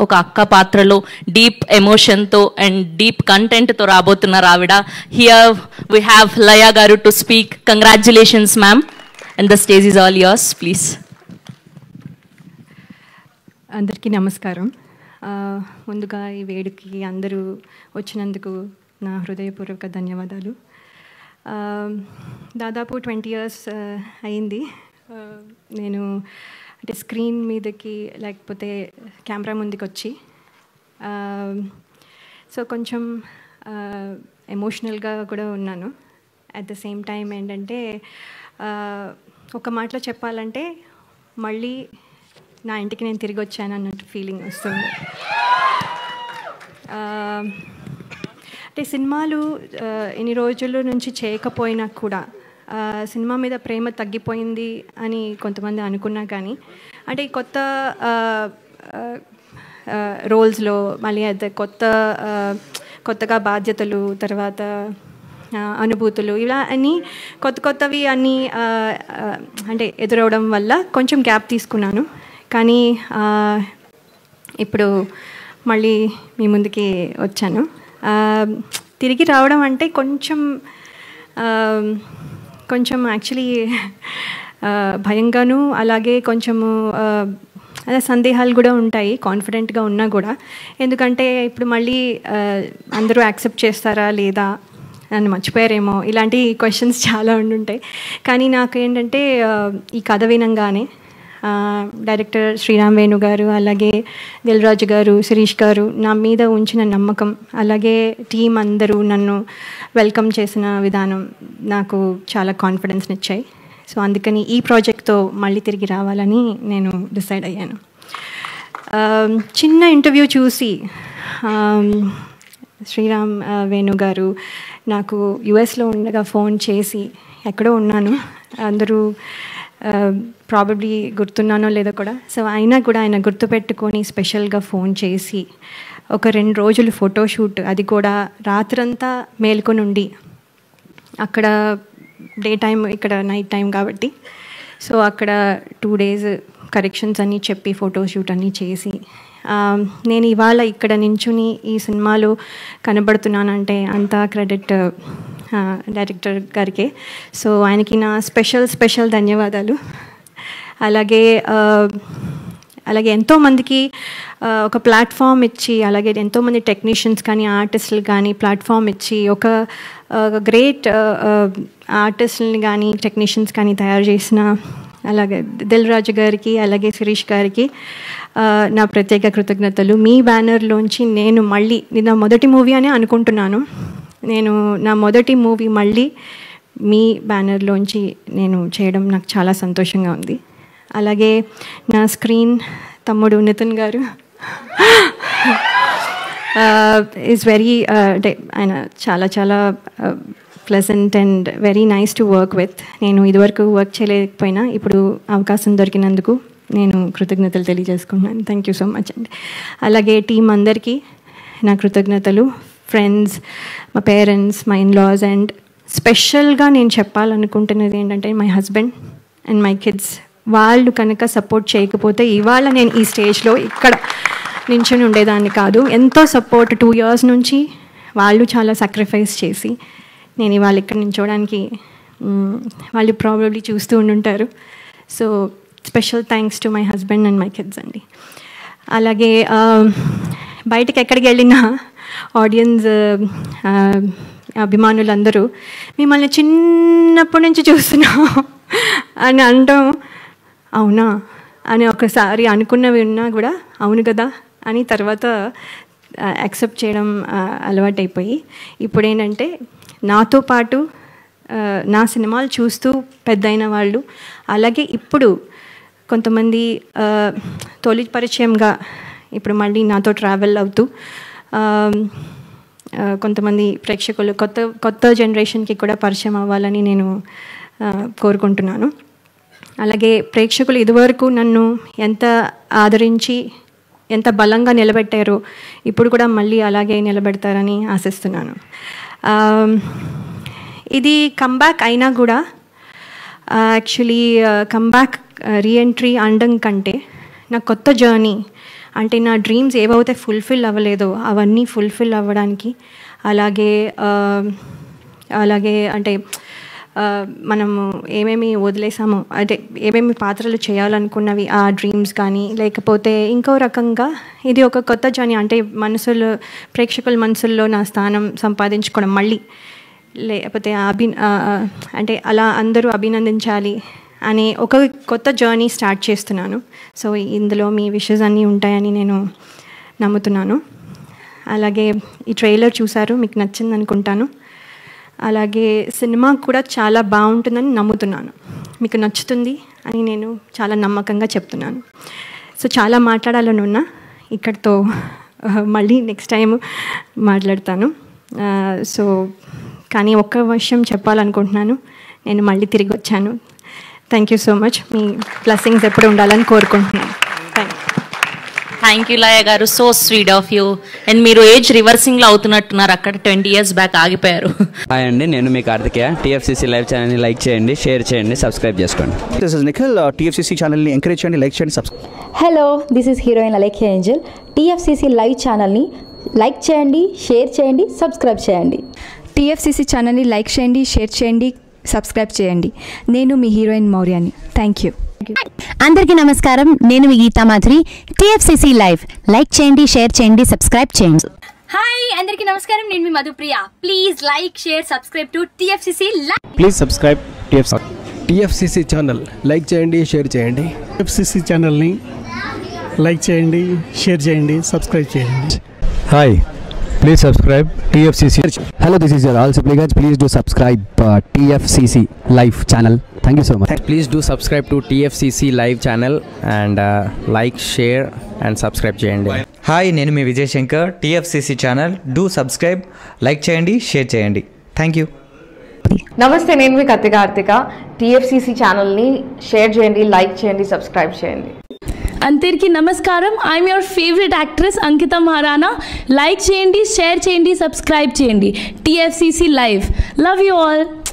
ఒక అక్క పాత్రలో డీప్ ఎమోషన్తో అండ్ డీప్ కంటెంట్తో రాబోతున్నారు ఆవిడ. హియర్ వీ హ్యావ్ లయ గారు to speak. Congratulations ma'am, and the stage is all yours, please. అందరికీ నమస్కారం. ముందుగా ఈ వేడుకి అందరూ వచ్చినందుకు నా హృదయపూర్వక ధన్యవాదాలు. దాదాపు 20 years అయింది నేను అంటే స్క్రీన్ మీదకి లేకపోతే కెమెరా ముందుకు వచ్చి. సో కొంచెం ఎమోషనల్గా కూడా ఉన్నాను. అట్ ద సేమ్ టైం ఏంటంటే ఒక మాటలో చెప్పాలంటే మళ్ళీ నా ఇంటికి నేను తిరిగి వచ్చాను అన్నట్టు ఫీలింగ్ వస్తుంది. అంటే సినిమాలు ఎన్ని రోజుల నుంచి చేయకపోయినా కూడా సినిమా మీద ప్రేమ తగ్గిపోయింది అని కొంతమంది అనుకున్నా కానీ అంటే కొత్త రోల్స్లో మళ్ళీ అయితే కొత్తగా బాధ్యతలు, తర్వాత అనుభూతులు, ఇలా అన్నీ కొత్తవి అన్నీ అంటే ఎదురవడం వల్ల కొంచెం గ్యాప్ తీసుకున్నాను. కానీ ఇప్పుడు మళ్ళీ మీ ముందుకి వచ్చాను. తిరిగి రావడం అంటే కొంచెం యాక్చువల్లీ భయంగాను, అలాగే కొంచెము అదే సందేహాలు కూడా ఉంటాయి కాన్ఫిడెంట్గా ఉన్నా కూడా. ఎందుకంటే ఇప్పుడు మళ్ళీ అందరూ యాక్సెప్ట్ చేస్తారా లేదా, నన్ను మర్చిపోయారేమో, ఇలాంటి క్వశ్చన్స్ చాలా ఉండుంటాయి. కానీ నాకు ఏంటంటే ఈ కథ వినంగానే డైరెక్టర్ శ్రీరామ్ వేణు గారు, అలాగే దిల్ రాజు గారు, శిరీష్ గారు నా మీద ఉంచిన నమ్మకం, అలాగే టీం అందరూ నన్ను వెల్కమ్ చేసిన విధానం నాకు చాలా కాన్ఫిడెన్స్ని ఇచ్చాయి. సో అందుకని ఈ ప్రాజెక్ట్తో మళ్ళీ తిరిగి రావాలని నేను డిసైడ్ అయ్యాను. చిన్న ఇంటర్వ్యూ చూసి శ్రీరామ్ వేణు గారు నాకు యుఎస్లో ఉండగా ఫోన్ చేసి, ఎక్కడో ఉన్నాను, అందరూ ప్రాబబ్లీ గుర్తున్నానో లేదో కూడా, సో అయినా కూడా ఆయన గుర్తుపెట్టుకొని స్పెషల్గా ఫోన్ చేసి ఒక 2 రోజులు ఫోటోషూట్, అది కూడా రాత్రంతా మేల్కొని ఉండి, అక్కడ డే టైం ఇక్కడ నైట్ టైం కాబట్టి, సో అక్కడ 2 days కరెక్షన్స్ అన్నీ చెప్పి ఫోటోషూట్ అన్నీ చేసి నేను ఇవాళ ఇక్కడ నించుని ఈ సినిమాలో కనబడుతున్నానంటే అంతా క్రెడిట్ డైరెక్టర్ గారికే. సో ఆయనకి నా స్పెషల్ ధన్యవాదాలు. అలాగే ఎంతోమందికి ఒక ప్లాట్ఫామ్ ఇచ్చి, అలాగే ఎంతోమంది టెక్నీషియన్స్ కానీ ఆర్టిస్టులు కానీ ప్లాట్ఫామ్ ఇచ్చి, ఒక గ్రేట్ ఆర్టిస్టులని కానీ టెక్నీషియన్స్ కానీ తయారు చేసిన అలాగే దిల్ రాజు గారికి, అలాగే శిరీష్ గారికి నా ప్రత్యేక కృతజ్ఞతలు. మీ బ్యానర్లోంచి నేను మళ్ళీ, నా మొదటి మూవీ అని అనుకుంటున్నాను, నా మొదటి మూవీ మళ్ళీ మీ బ్యానర్లోంచి నేను చేయడం నాకు చాలా సంతోషంగా ఉంది. అలాగే నా స్క్రీన్ తమ్ముడు నితిన్ గారు ఈజ్ వెరీ అంటే ఆయన చాలా pleasant and very nice to work with. నేను ఇదివరకు వర్క్ చేయలేకపోయినా ఇప్పుడు అవకాశం దొరికినందుకు నేను కృతజ్ఞతలు తెలియజేసుకుంటున్నాను. థ్యాంక్ యూ సో మచ్ అండి. అలాగే టీం అందరికీ నా కృతజ్ఞతలు, ఫ్రెండ్స్, మా పేరెంట్స్, మా ఇన్లాస్, అండ్ స్పెషల్గా నేను చెప్పాలనుకుంటున్నది ఏంటంటే my husband and my kids. వాళ్ళు కనుక సపోర్ట్ చేయకపోతే ఇవాళ నేను ఈ స్టేజ్లో ఇక్కడ నించుని ఉండేదాన్ని కాదు. ఎంతో సపోర్ట్ 2 years నుంచి వాళ్ళు చాలా సాక్రిఫైస్ చేసి నేను ఇవాళ ఇక్కడ నించోడానికి వాళ్ళు ప్రాబబ్లీ చూస్తూ ఉండుంటారు. So special thanks to my husband and my kids అండి. అలాగే బయటకు ఎక్కడికి వెళ్ళినా ఆడియన్స్ అభిమానులందరూ మిమ్మల్ని చిన్నప్పటి నుంచి చూస్తున్నాం అని అనడం, అవునా అని ఒకసారి అనుకున్నవి ఉన్నా కూడా అవును కదా అని తర్వాత యాక్సెప్ట్ చేయడం అలవాటైపోయి, ఇప్పుడు ఏంటంటే నాతో పాటు నా సినిమాలు చూస్తూ పెద్దయిన వాళ్ళు, అలాగే ఇప్పుడు కొంతమంది తొలి పరిచయంగా ఇప్పుడు మళ్ళీ నాతో ట్రావెల్ అవుతూ కొంతమంది ప్రేక్షకులు కొత్త జనరేషన్కి కూడా పరిచయం అవ్వాలని నేను కోరుకుంటున్నాను. అలాగే ప్రేక్షకులు ఇదివరకు నన్ను ఎంత ఆదరించి ఎంత బలంగా నిలబెట్టారో ఇప్పుడు కూడా మళ్ళీ అలాగే నిలబెడతారని ఆశిస్తున్నాను. ఇది కమ్బ్యాక్ అయినా కూడా యాక్చువల్లీ కమ్బ్యాక్ రీఎంట్రీ అనడం కంటే నా కొత్త జర్నీ అంటే నా డ్రీమ్స్ ఏవైతే ఫుల్ఫిల్ అవ్వలేదో అవన్నీ ఫుల్ఫిల్ అవ్వడానికి, అలాగే అంటే మనము ఏమేమి వదిలేసామో, అంటే ఏమేమి పాత్రలు చేయాలనుకున్నవి ఆ డ్రీమ్స్ కానీ, లేకపోతే ఇంకో రకంగా ఇది ఒక కొత్త జర్నీ, అంటే ప్రేక్షకుల మనసుల్లో నా స్థానం సంపాదించుకోవడం మళ్ళీ, లేకపోతే అంటే అలా అందరూ అభినందించాలి అనే ఒక కొత్త జర్నీ స్టార్ట్ చేస్తున్నాను. సో ఇందులో మీ విషెస్ అన్నీ ఉంటాయని నేను నమ్ముతున్నాను. అలాగే ఈ ట్రైలర్ చూసారు, మీకు నచ్చింది అనుకుంటాను. అలాగే సినిమా కూడా చాలా బాగుంటుందని నమ్ముతున్నాను, మీకు నచ్చుతుంది అని నేను చాలా నమ్మకంగా చెప్తున్నాను. సో చాలా మాట్లాడాలని ఉన్నా, ఇక్కడితో మళ్ళీ నెక్స్ట్ టైం మాట్లాడతాను. సో కానీ ఒక్క విషయం చెప్పాలనుకుంటున్నాను, నేను మళ్ళీ తిరిగి వచ్చాను. Thank you so much. Me blessings ఎప్పుడు ఉండాలని కోరుకుంటున్నాను. థ్యాంక్ యూ లయ గారు, so sweet of you. And మీరు ఏజ్ రివర్సింగ్లో అవుతున్నట్టున్నారు, అక్కడ 20 years బ్యాక్ ఆగిపోయారు. హాయ్ అండి, నేను మీ కార్తికేయ. TFCC లైవ్ ఛానల్ని లైక్ చేయండి, షేర్ చేయండి, సబ్స్క్రైబ్ చేసుకోండి. This is Nikhil. TFCC ఛానల్ని ఎంకరేజ్ చేయండి, లైక్ చేయండి, subscribe. Hello, this is heroine Alekhya Angel. TFCC live ఛానల్ని లైక్ చేయండి, షేర్ చేయండి, సబ్స్క్రైబ్ చేయండి. TFCC ఛానల్ని లైక్ చేయండి, షేర్ చేయండి, సబ్స్క్రైబ్ చేయండి. నేను మీ హీరోయిన్ మౌర్యాని. Thank you. అందరికీ నమస్కారం, నేను మీ Geetha Madhuri. TFCC live like చేయండి, షేర్ చేయండి, సబ్స్క్రైబ్ చేయండి. హాయ్ అందరికీ నమస్కారం, నేను మీ Madhupriya. Please like, share, subscribe to TFCC live. Please subscribe TFCC channel like చేయండి, షేర్ చేయండి. TFCC ఛానల్ని లైక్ చేయండి, షేర్ చేయండి, సబ్స్క్రైబ్ చేయండి. Hi, please subscribe TFCC. Hello, this is your all సిప్లిగన్స్. Please do subscribe TFCC live channel. Thank you so much. Please do subscribe to TFCC live channel and like, share and subscribe చేయండి. Hi, నేను మీ Vijay Shankar. TFCC channel do subscribe, like చేయండి, share చేయండి. Thank you. నమస్తే, నేను మీ Karthika. TFCC ఛానల్ని share చేయండి, లైక్ చేయండి, సబ్స్క్రైబ్ చేయండి. అందరికీ నమస్కారం, I'm your favourite actress Ankita Maharana. Like చేయండి, షేర్ చేయండి, సబ్స్క్రైబ్ చేయండి. TFCC live. Love you all.